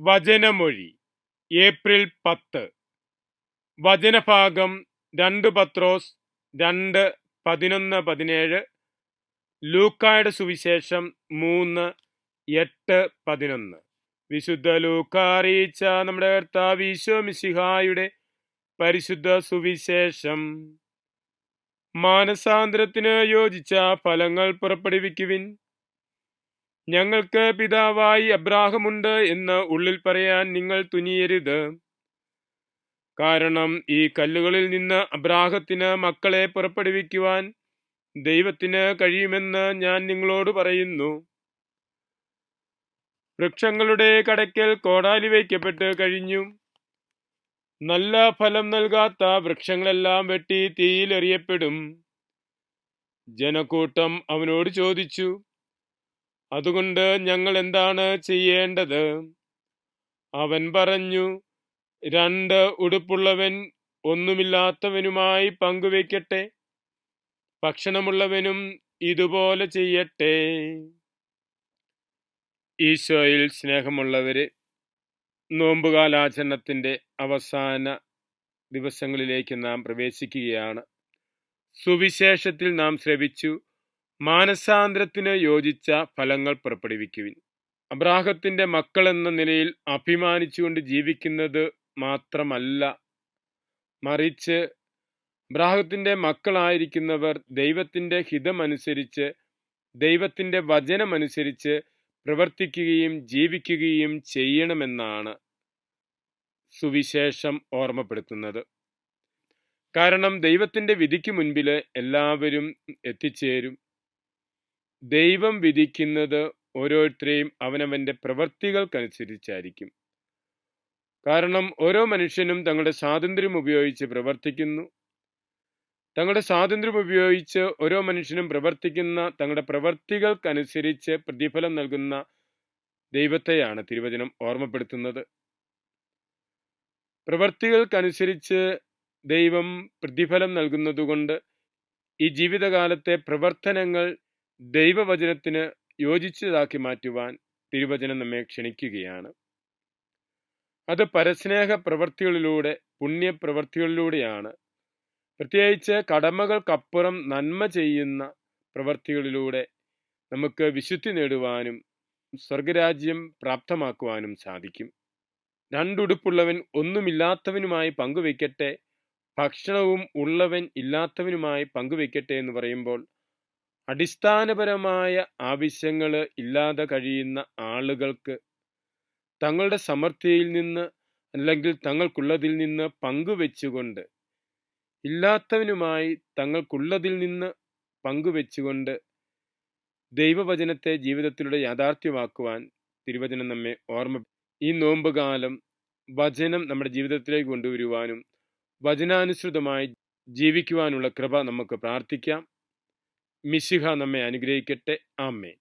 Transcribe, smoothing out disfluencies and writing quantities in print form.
വചനമൊഴി April 10. വചനഭാഗം 2 പത്രോസ് 2:11-17, ലൂക്കായുടെ സുവിശേഷം 3:8-11. വിശുദ്ധ ലൂക്ക അറിയിച്ച നമ്മുടെ കർത്താവ് ഈശോ മിശിഹായുടെ പരിശുദ്ധ സുവിശേഷം. മാനസാന്തരത്തിന് യോജിച്ച ഫലങ്ങൾ പുറപ്പെടുവിക്കുവിൻ. ഞങ്ങൾക്ക് പിതാവായി അബ്രാഹമുണ്ട് എന്ന് ഉള്ളിൽ പറയാൻ നിങ്ങൾ തുനിയരുത്. കാരണം ഈ കല്ലുകളിൽ നിന്ന് അബ്രാഹത്തിന് മക്കളെ പുറപ്പെടുവിക്കുവാൻ ദൈവത്തിന് കഴിയുമെന്ന് ഞാൻ നിങ്ങളോട് പറയുന്നു. വൃക്ഷങ്ങളുടെ കടയ്ക്കൽ കോടാലി വയ്ക്കപ്പെട്ട് കഴിഞ്ഞു. നല്ല ഫലം നൽകാത്ത വൃക്ഷങ്ങളെല്ലാം വെട്ടി തീയിൽ എറിയപ്പെടും. ജനക്കൂട്ടം അവനോട് ചോദിച്ചു, അതുകൊണ്ട് ഞങ്ങൾ എന്താണ് ചെയ്യേണ്ടത്? അവൻ പറഞ്ഞു, 2 ഉടുപ്പുള്ളവൻ ഒന്നുമില്ലാത്തവനുമായി പങ്കുവയ്ക്കട്ടെ, ഭക്ഷണമുള്ളവനും ഇതുപോലെ ചെയ്യട്ടെ. ഈശോയിൽ സ്നേഹമുള്ളവരെ, നോമ്പുകാലാചരണത്തിൻ്റെ അവസാന ദിവസങ്ങളിലേക്ക് നാം പ്രവേശിക്കുകയാണ്. സുവിശേഷത്തിൽ നാം ശ്രവിച്ചു, മാനസാന്തരത്തിന് യോജിച്ച ഫലങ്ങൾ പുറപ്പെടുവിക്കുവിൻ. അബ്രാഹത്തിന്റെ മക്കൾ എന്ന നിലയിൽ അഭിമാനിച്ചുകൊണ്ട് ജീവിക്കുന്നത് മാത്രമല്ല, മറിച്ച് അബ്രാഹത്തിന്റെ മക്കളായിരിക്കുന്നവർ ദൈവത്തിന്റെ ഹിതമനുസരിച്ച്, ദൈവത്തിന്റെ വചനമനുസരിച്ച് പ്രവർത്തിക്കുകയും ജീവിക്കുകയും ചെയ്യണമെന്നാണ് സുവിശേഷം ഓർമ്മപ്പെടുത്തുന്നത്. കാരണം ദൈവത്തിന്റെ വിധിക്ക് മുൻപിൽ എല്ലാവരും എത്തിച്ചേരും. ദൈവം വിധിക്കുന്നത് ഓരോരുത്തരെയും അവനവന്റെ പ്രവൃത്തികൾക്കനുസരിച്ചായിരിക്കും. കാരണം ഓരോ മനുഷ്യനും തങ്ങളുടെ സ്വാതന്ത്ര്യം ഉപയോഗിച്ച് പ്രവർത്തിക്കുന്നു. തങ്ങളുടെ സ്വാതന്ത്ര്യം ഉപയോഗിച്ച് ഓരോ മനുഷ്യനും പ്രവർത്തിക്കുന്ന തങ്ങളുടെ പ്രവൃത്തികൾക്കനുസരിച്ച് പ്രതിഫലം നൽകുന്ന ദൈവത്തെയാണ് തിരുവചനം ഓർമ്മപ്പെടുത്തുന്നത്. പ്രവൃത്തികൾക്കനുസരിച്ച് ദൈവം പ്രതിഫലം നൽകുന്നതുകൊണ്ട് ഈ ജീവിതകാലത്തെ പ്രവർത്തനങ്ങൾ ദൈവവചനത്തിന് യോജിച്ചതാക്കി മാറ്റുവാൻ തിരുവചനം നമ്മെ ക്ഷണിക്കുകയാണ്. അത് പരസ്നേഹ പ്രവൃത്തികളിലൂടെ, പുണ്യപ്രവൃത്തികളിലൂടെയാണ്. പ്രത്യേകിച്ച് കടമകൾക്കപ്പുറം നന്മ ചെയ്യുന്ന പ്രവൃത്തികളിലൂടെ നമുക്ക് വിശുദ്ധി നേടുവാനും സ്വർഗരാജ്യം പ്രാപ്തമാക്കുവാനും സാധിക്കും. 2 ഉടുപ്പുള്ളവൻ ഒന്നുമില്ലാത്തവനുമായി പങ്കുവയ്ക്കട്ടെ, ഭക്ഷണവും ഉള്ളവൻ ഇല്ലാത്തവനുമായി പങ്കുവയ്ക്കട്ടെ എന്ന് പറയുമ്പോൾ അടിസ്ഥാനപരമായ ആവശ്യങ്ങൾ ഇല്ലാതെ കഴിയുന്ന ആളുകൾക്ക് തങ്ങളുടെ സമൃദ്ധിയിൽ നിന്ന് അല്ലെങ്കിൽ തങ്ങൾക്കുള്ളതിൽ നിന്ന് പങ്കുവെച്ചുകൊണ്ട്, ഇല്ലാത്തവനുമായി തങ്ങൾക്കുള്ളതിൽ നിന്ന് പങ്കുവെച്ചുകൊണ്ട് ദൈവവചനത്തെ ജീവിതത്തിലൂടെ യാഥാർത്ഥ്യമാക്കുവാൻ തിരുവചനം നമ്മെ ഈ നോമ്പുകാലം വചനം നമ്മുടെ ജീവിതത്തിലേക്ക് കൊണ്ടുവരുവാനും വചനാനുസൃതമായി ജീവിക്കുവാനുള്ള കൃപ നമുക്ക് പ്രാർത്ഥിക്കാം. മിശിഹ നമ്മെ അനുഗ്രഹിക്കട്ടെ. ആമേൻ.